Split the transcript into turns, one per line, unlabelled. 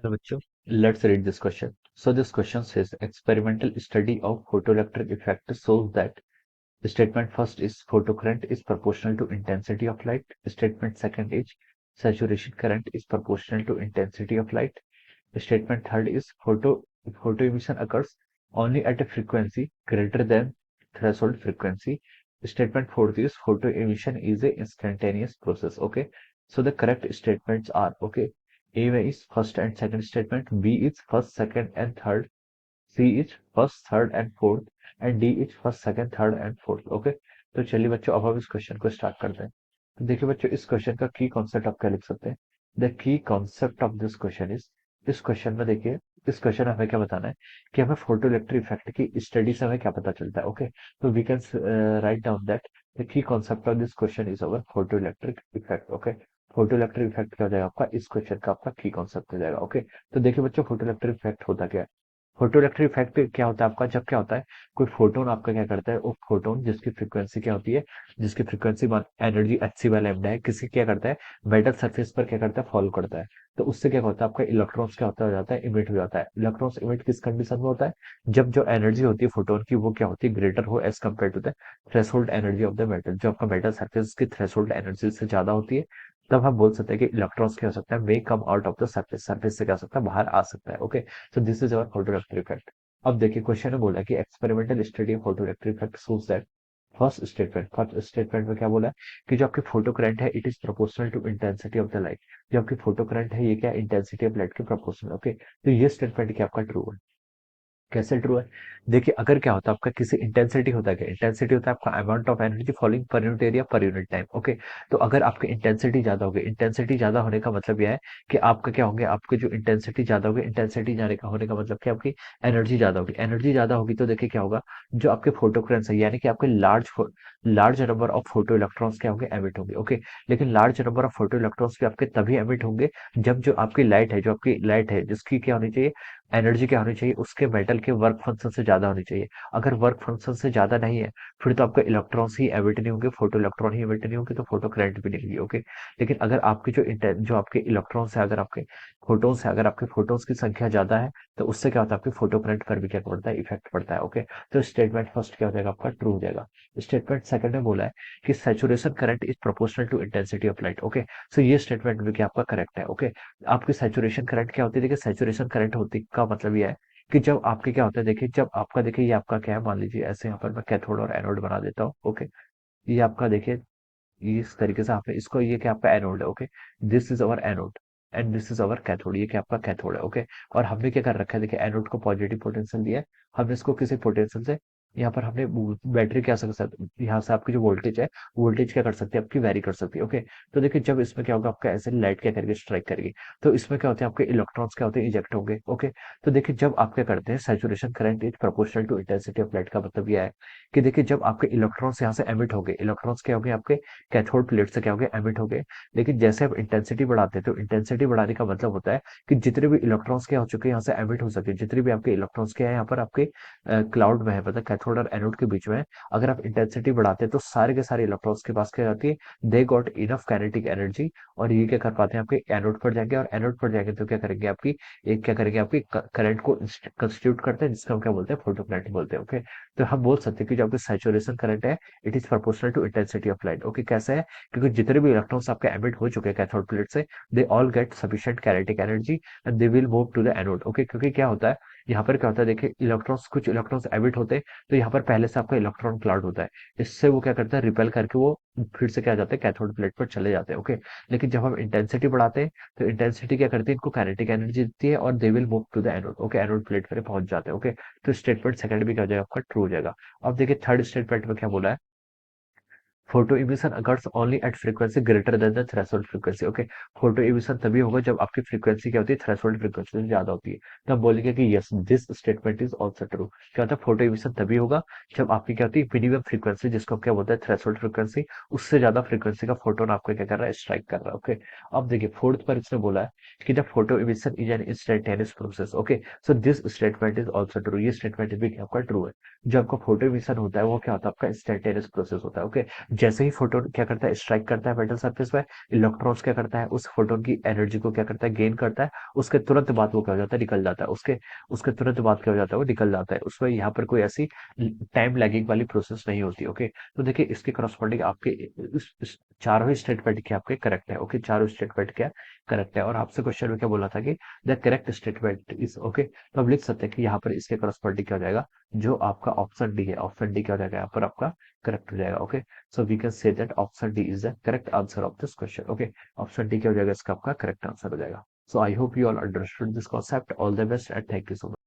Hello बच्चों, let's read this question. So this question says experimental study of photoelectric effect shows that statement first is photocurrent is proportional to intensity of light. Statement second is saturation current is proportional to intensity of light. Statement third is photo emission occurs only at a frequency greater than threshold frequency. Statement fourth is photo emission is a instantaneous process. Okay, so the correct statements are okay. A is first and second statement, B is first, second and third, C is first third and fourth and D is first second third and fourth. Okay, तो चलिए बच्चों अब हम इस question को start करते हैं। तो देखिए बच्चों, इस क्वेश्चन का की कॉन्सेप्ट आप क्या लिख सकते हैं। The key concept of this question is, इस क्वेश्चन में देखिए, इस क्वेश्चन में हमें क्या बताना है कि हमें फोटो इलेक्ट्रिक इफेक्ट की स्टडी से हमें क्या पता चलता है। ओके, तो we can write down that the key concept of this question is our photo electric effect. Okay, photo electric effect क्या हो जाएगा आपका, इस क्वेश्चन का आपका की कॉन्सेप्ट हो जाएगा। ओके, तो देखिए बच्चों, फोटो इलेक्ट्रिक इफेक्ट होता क्या है। फोटो इलेक्ट्रिक इफेक्ट क्या होता है आपका, जब क्या होता है कोई फोटोन आपका क्या करता है, वो फोटोन जिसकी फ्रीक्वेंसी क्या होती है, जिसकी frequency energy H C by lambda है, किसी क्या करता है मेटल सरफेस पर क्या करता है फॉलो करता है। तो उससे क्या होता है आपका इलेक्ट्रॉन्स क्या होता हो जाता है, इमिट हो जाता है। इलेक्ट्रॉन्स इमिट किस कंडीशन में होता है, जब जो एनर्जी होती है फोटोन की वो क्या होती है ग्रेटर हो as compare to the threshold energy of the metal. जो आपका मेटल सरफेस की थ्रेशोल्ड एनर्जी से ज्यादा होती है, तब हम बोल सकते हैं कि इलेक्ट्रॉन्स क्या हो सकता है may come out of the surface, surface से क्या हो सकता है बाहर आ सकता है। Okay, so this is our photo electric effect. अब देखिए क्वेश्चन में बोला कि experimental study of photo electric effect shows that first statement में क्या बोला है कि जो आपकी फोटो करंट है it is proportional to intensity of the light. जो आपकी फोटो करंट है ये क्या इंटेंसिटी ऑफ लाइट के प्रोपोर्शनल। ओके, तो ये स्टेटमेंट क्या आपका ट्रू है। कैसे ट्रू है, देखिए अगर क्या होता है आपका किसी इंटेंसिटी होता है, क्या इंटेंसिटी होता है आपका amount of energy following per unit area per unit time. Okay, तो अगर आपकी इंटेंसिटी ज्यादा होगी, इंटेंसिटी ज्यादा होने का मतलब यह है कि आपका क्या होंगे, आपके जो इंटेंसिटी ज्यादा होगी, इंटेंसिटी जाने का होने का मतलब कि आपकी एनर्जी ज्यादा होगी। एनर्जी ज्यादा होगी तो देखिए क्या होगा, जो आपके फोटो करेंस है यानी कि आपके large number of photo electrons क्या होंगे एमिट होंगे। ओके, लेकिन large number of photo electrons भी आपके तभी एमिट होंगे जब जो आपकी लाइट है, जो आपकी लाइट है जिसकी क्या होनी चाहिए एनर्जी क्या होनी चाहिए, उसके मेटल के वर्क फंक्शन से ज्यादा होनी चाहिए। अगर वर्क फंक्शन से ज्यादा नहीं है फिर तो आपके इलेक्ट्रॉन्स ही एमिट नहीं होंगे, फोटो इलेक्ट्रॉन ही एमिट नहीं होंगे, तो फोटो करंट भी नहीं होगी। ओके, लेकिन अगर आपके जो आपके इलेक्ट्रॉन्स है, अगर आपके फोटोन्स है, अगर आपके फोटोन्स की संख्या ज्यादा है तो उससे क्या होता है आपके फोटो करंट पर भी क्या पड़ता है, इफेक्ट पड़ता है। ओके, तो स्टेटमेंट फर्स्ट क्या हो जाएगा आपका ट्रू हो जाएगा। स्टेटमेंट सेकंड में बोला है कि saturation current is proportional to intensity of light. Okay, so ये स्टेटमेंट भी क्या आपका करेक्ट है। ओके, आपकी सैचुरेशन करंट क्या होती है, देखिए सैचुरेशन करंट होती का मतलब ये है कि जब आपके क्या होता है, देखिए जब आपका देखिए ये आपका क्या है, मान लीजिए ऐसे यहाँ पर मैं कैथोड और एनोड बना देता हूँ। ओके, ये आपका देखिए इस तरीके से आपने इसको, ये क्या आपका एनोड है। Okay, this is our anode and this is our cathode, ये क्या आपका कैथोड है। ओके, और हमने क्या कर रखा है, देखिए एनोड को पॉजिटिव पोटेंशियल दिया है, हमने इसको किसी पोटेंशियल से यहाँ पर हमने बैटरी क्या कर सकते, यहाँ से आपकी जो वोल्टेज है, वोल्टेज क्या कर सकती है आपकी वेरी कर सकती है। ओके, तो देखिए जब इसमें क्या होगा आपका ऐसे लाइट क्या करेगी स्ट्राइक करेगी, तो इसमें क्या होते हैं आपके इलेक्ट्रॉन्स क्या होते हैं इजेक्ट होंगे। ओके, तो देखिए जब आप क्या करते हैं saturation current is proportional to intensity of light का मतलब यह है कि देखिए जब आपके इलेक्ट्रॉन्स यहाँ से एमिट हो गए, इलेक्ट्रॉन्स क्या हो गए आपके कैथोड प्लेट से क्या हो गए एमिट हो गए। लेकिन जैसे आप इंटेंसिटी बढ़ाते हैं तो इंटेंसिटी बढ़ाने का मतलब होता है कि जितने भी इलेक्ट्रॉन्स क्या हो चुके हैं यहाँ से एमिट हो सके, जितने भी आपके इलेक्ट्रॉन्स क्या है यहाँ पर आपके क्लाउड में है, मतलब कैथोड और एनोड के बीच में है, अगर आप इंटेंसिटी बढ़ाते हैं तो सारे के सारे इलेक्ट्रॉन्स के पास क्या जाती है, they got enough kinetic energy, और ये क्या कर पाते हैं आपके एनोड पर जाएंगे, और एनोड पर जाएंगे तो क्या करेंगे आपकी एक क्या करेंगे आपकी करंट को कंस्टिट्यूट करते हैं, जिसका हम क्या बोलते हैं फोटो करंट बोलते हैं। ओके, तो हम बोल सकते हैं कि जो आपकी सैचुरेशन करंट है it is proportional to intensity of light. Okay, कैसे है, क्योंकि जितने भी इलेक्ट्रॉन्स आपके एमिट हो चुके हैं कैथोड प्लेट से, they all get sufficient kinetic energy and they will move to the anode. Okay, क्योंकि क्या होता है यहाँ पर क्या होता है, देखिए इलेक्ट्रॉन्स, कुछ इलेक्ट्रॉन्स एमिट होते हैं तो यहाँ पर पहले से आपका इलेक्ट्रॉन क्लाउड होता है, इससे वो क्या करता है रिपेल करके वो फिर से क्या जाते हैं कैथोड प्लेट पर चले जाते हैं। ओके, लेकिन जब हम इंटेंसिटी बढ़ाते हैं तो इंटेंसिटी क्या करती है, इनको काइनेटिक एनर्जी देती है और they will move to the anode. Okay, anode plate पर पहुंच जाते हैं। ओके, तो स्टेटमेंट सेकंड भी क्या हो जाएगा आपका ट्रू हो जाएगा। अब देखिए थर्ड स्टेटमेंट में क्या बोला है, photo emission occurs only at frequency greater than the threshold frequency. Okay, photo emission तभी होगा जब आपकी फ्रीक्वेंसी क्या होती है थ्रेशोल्ड फ्रीक्वेंसी से ज्यादा होती है, तो हम बोलेंगे कि yes this statement is also true. क्या होता है, फोटो इमिशन तभी होगा जब आपकी क्या होती है मिनिमम फ्रीक्वेंसी, जिसको क्या बोलते हैं थ्रेशोल्ड फ्रीक्वेंसी, उससे ज्यादा फ्रीक्वेंसी का फोटोन आपको क्या कर रहा है स्ट्राइक कर रहा है। ओके, अब देखिए फोर्थ पर इसने बोला है कि the photo emission is an instantaneous process. Okay, so this statement is also true, ये स्टेटमेंट भी आपका ट्रू है। जो आपका फोटो इमिशन होता है वो क्या होता है आपका इंस्टेंटेनियस प्रोसेस होता है। ओके, जैसे ही फोटोन क्या करता है, स्ट्राइक करता है मेटल सरफेस पे, इलेक्ट्रॉन्स क्या करता है, उस फोटोन की एनर्जी को क्या करता है, गेन करता है। उसके तुरंत बाद वो क्या हो जाता है, निकल जाता है। उसके उसके तुरंत बाद क्या हो जाता है, वो निकल जाता है। उसमें यहाँ पर कोई ऐसी टाइम लैगिंग वाली प्रोसेस नहीं होती। ओके, तो देखिए इसके करस्पॉन्डिंग आपके इस चारों ही स्टेटमेंट क्या आपके करेक्ट है। ओके, चारों स्टेटमेंट क्या करेक्ट है। और आपसे क्वेश्चन में क्या बोला था कि the correct statement is okay, तो हम लिख सकते हैं कि यहाँ पर इसके करस्पॉन्डिंग क्या हो जाएगा, जो आपका ऑप्शन डी है, ऑप्शन डी क्या हो जाएगा यहाँ पर आपका करेक्ट हो जाएगा। Okay, so we can say that option D is the correct answer of this question. Okay, option D क्या हो जाएगा, इसका आपका correct answer हो जाएगा। So I hope you all understood this concept. All the best and thank you so much.